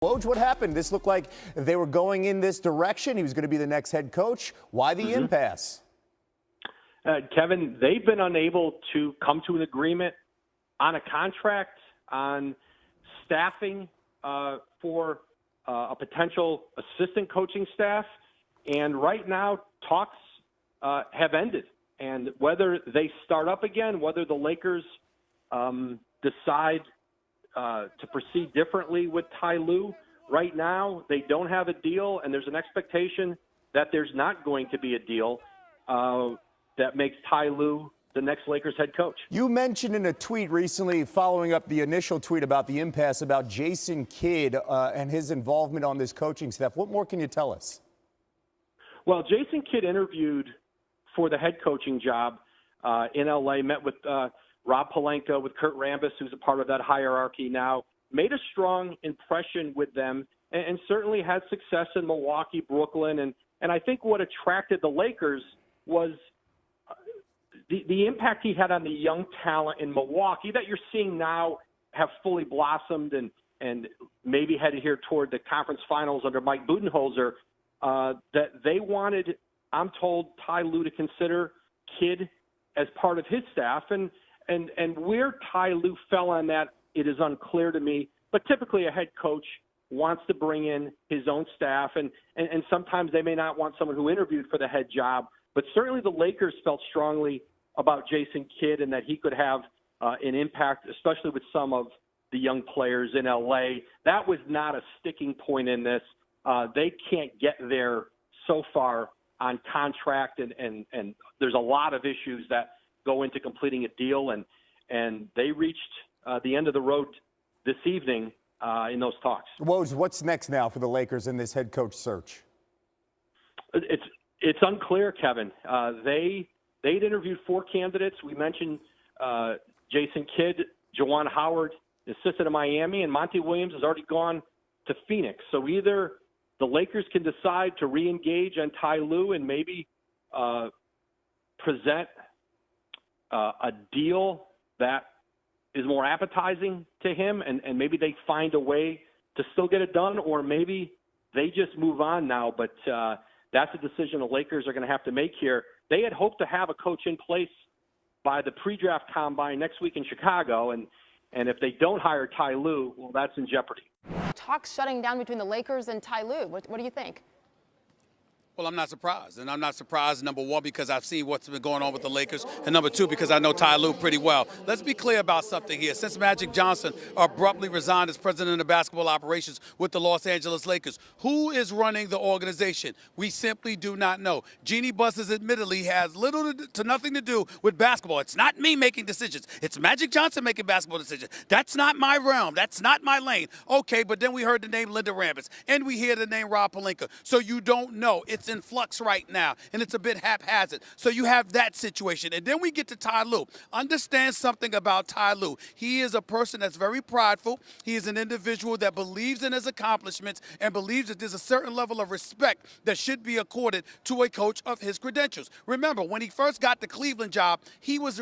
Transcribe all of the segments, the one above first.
Woj, what happened? This looked like they were going in this direction. He was going to be the next head coach. Why the impasse? Kevin, they've been unable to come to an agreement on a contract, on staffing for a potential assistant coaching staff. And right now, talks have ended. And whether they start up again, whether the Lakers decide to proceed differently with Ty Lue, right now they don't have a deal, and there's an expectation that there's not going to be a deal that makes Ty Lue the next Lakers head coach. You mentioned in a tweet recently, following up the initial tweet about the impasse, about Jason Kidd and his involvement on this coaching staff. What more can you tell us? Well, Jason Kidd interviewed for the head coaching job in L.A., met with Rob Pelinka, with Kurt Rambis, who's a part of that hierarchy now, made a strong impression with them, and certainly had success in Milwaukee, Brooklyn. And I think what attracted the Lakers was the impact he had on the young talent in Milwaukee that you're seeing now have fully blossomed and maybe headed here toward the conference finals under Mike Budenholzer, that they wanted, I'm told, Ty Lue to consider Kidd as part of his staff. And where Ty Lue fell on that, it is unclear to me. But typically a head coach wants to bring in his own staff, and sometimes they may not want someone who interviewed for the head job. But certainly the Lakers felt strongly about Jason Kidd and that he could have an impact, especially with some of the young players in L.A. That was not a sticking point in this. They can't get there so far on contract, and there's a lot of issues that go into completing a deal, and they reached the end of the road this evening in those talks. Woj, what's next now for the Lakers in this head coach search? It's unclear, Kevin. They'd interviewed 4 candidates. We mentioned Jason Kidd, Juwan Howard, assistant of Miami, and Monty Williams has already gone to Phoenix. So either the Lakers can decide to re-engage on Ty Lue and maybe present a deal that is more appetizing to him, and maybe they find a way to still get it done, or maybe they just move on now. But that's a decision the Lakers are going to have to make here. They had hoped to have a coach in place by the pre-draft combine next week in Chicago, and if they don't hire Ty Lue, well, that's in jeopardy. Talks shutting down between the Lakers and Ty Lue. What do you think? Well, I'm not surprised. And I'm not surprised, number one, because I've seen what's been going on with the Lakers, and number two, because I know Ty Lue pretty well. Let's be clear about something here. Since Magic Johnson abruptly resigned as president of basketball operations with the Los Angeles Lakers, who is running the organization? We simply do not know. Jeannie Buss admittedly has little to nothing to do with basketball. It's not me making decisions. It's Magic Johnson making basketball decisions. That's not my realm. That's not my lane. Okay, but then we heard the name Linda Rambis, and we hear the name Rob Pelinka. So you don't know. It's in flux right now, and it's a bit haphazard. So you have that situation. And then we get to Ty Lue. Understand something about Ty Lue. He is a person that's very prideful. He is an individual that believes in his accomplishments and believes that there's a certain level of respect that should be accorded to a coach of his credentials. Remember, when he first got the Cleveland job, he was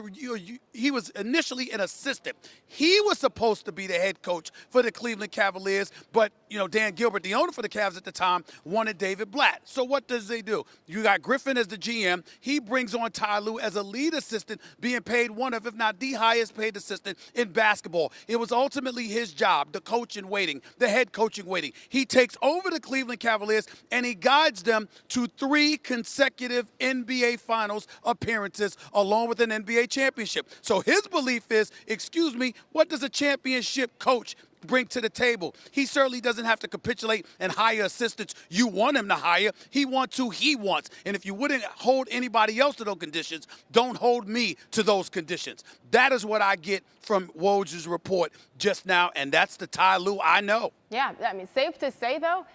initially an assistant. He was supposed to be the head coach for the Cleveland Cavaliers, but Dan Gilbert, the owner for the Cavs at the time, wanted David Blatt. So what does they do? You got Griffin as the GM. He brings on Ty Lue as a lead assistant, being paid one of, if not the highest paid assistant in basketball. It was ultimately his job, the coach in waiting, the head coach in waiting. He takes over the Cleveland Cavaliers, and he guides them to 3 consecutive NBA Finals appearances, along with an NBA championship. So his belief is, excuse me, what does a championship coach bring to the table? He certainly doesn't have to capitulate and hire assistants you want him to hire. He wants who he wants. And if you wouldn't hold anybody else to those conditions, don't hold me to those conditions. That is what I get from Woj's report just now, and that's the Ty Lue I know. Yeah, I mean, safe to say, though,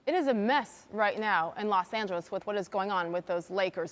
it is a mess right now in Los Angeles with what is going on with those Lakers.